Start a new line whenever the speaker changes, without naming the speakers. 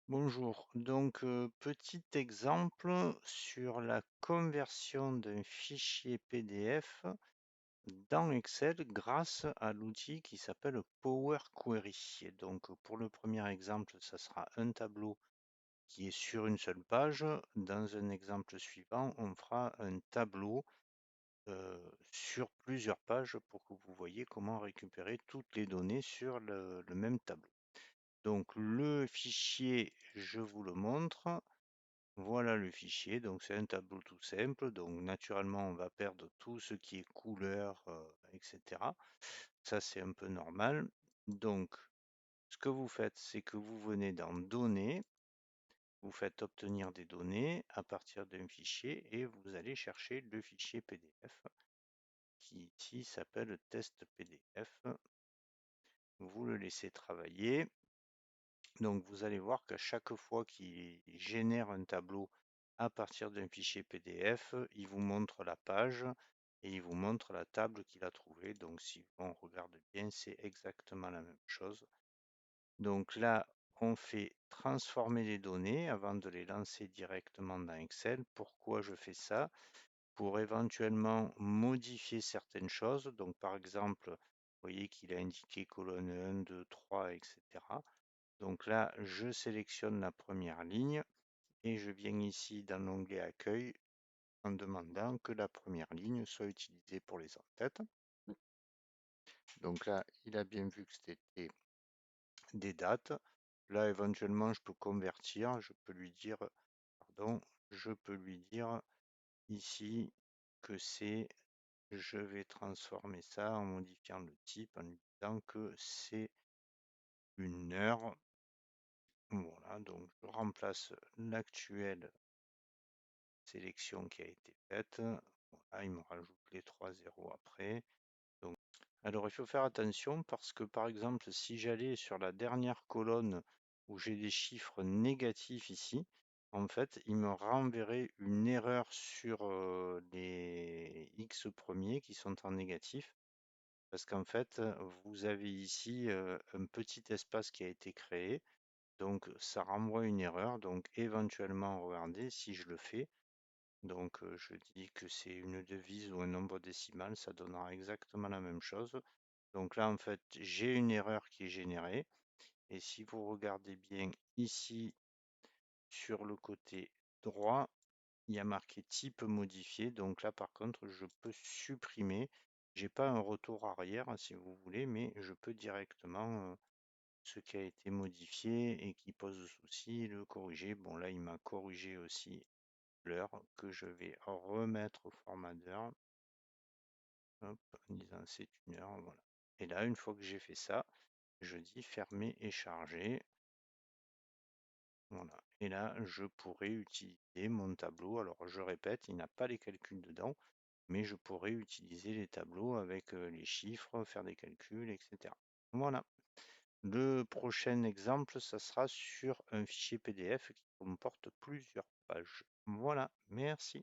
Bonjour. Petit exemple sur la conversion d'un fichier PDF dans Excel grâce à l'outil qui s'appelle Power Query. Pour le premier exemple, ça sera un tableau qui est sur une seule page. Dans un exemple suivant, on fera un tableau sur plusieurs pages pour que vous voyez comment récupérer toutes les données sur le même tableau. Donc le fichier, je vous le montre. Voilà le fichier, donc c'est un tableau tout simple, donc naturellement on va perdre tout ce qui est couleur, etc. Ça c'est un peu normal. Donc ce que vous faites, c'est que vous venez dans Données, vous faites obtenir des données à partir d'un fichier et vous allez chercher le fichier PDF qui ici s'appelle test PDF. Vous le laissez travailler. Donc vous allez voir qu'à chaque fois qu'il génère un tableau à partir d'un fichier PDF, il vous montre la page et il vous montre la table qu'il a trouvée. Donc si on regarde bien, c'est exactement la même chose. Donc là, on fait transformer les données avant de les lancer directement dans Excel. Pourquoi je fais ça? Pour éventuellement modifier certaines choses. Donc par exemple, vous voyez qu'il a indiqué colonne 1, 2, 3, etc. Donc là, je sélectionne la première ligne et je viens ici dans l'onglet Accueil en demandant que la première ligne soit utilisée pour les en-têtes. Donc là, il a bien vu que c'était des dates. Là, éventuellement, je peux convertir. Je peux lui dire, pardon, je peux lui dire ici que c'est, je vais transformer ça en modifiant le type, en lui disant que c'est une heure. Voilà, donc je remplace l'actuelle sélection qui a été faite. Voilà, il me rajoute les 3 zéros après. Donc, alors il faut faire attention parce que par exemple, si j'allais sur la dernière colonne où j'ai des chiffres négatifs ici, en fait, il me renverrait une erreur sur les X premiers qui sont en négatif. Parce qu'en fait, vous avez ici un petit espace qui a été créé. Donc, ça renvoie une erreur. Donc, éventuellement, regardez, si je le fais, je dis que c'est une devise ou un nombre décimal, ça donnera exactement la même chose. Donc là, en fait, j'ai une erreur qui est générée. Et si vous regardez bien ici, sur le côté droit, il y a marqué type modifié. Donc là, par contre, je peux supprimer. J'ai pas un retour arrière, hein, si vous voulez, mais je peux directement ce qui a été modifié et qui pose souci, le corriger. Bon, là, il m'a corrigé aussi l'heure que je vais remettre au format d'heure. Hop, en disant c'est une heure, voilà. Et là, une fois que j'ai fait ça, je dis fermer et charger. Voilà. Et là, je pourrais utiliser mon tableau. Alors, je répète, il n'a pas les calculs dedans, mais je pourrais utiliser les tableaux avec les chiffres, faire des calculs, etc. Voilà. Le prochain exemple, ça sera sur un fichier PDF qui comporte plusieurs pages. Voilà, merci.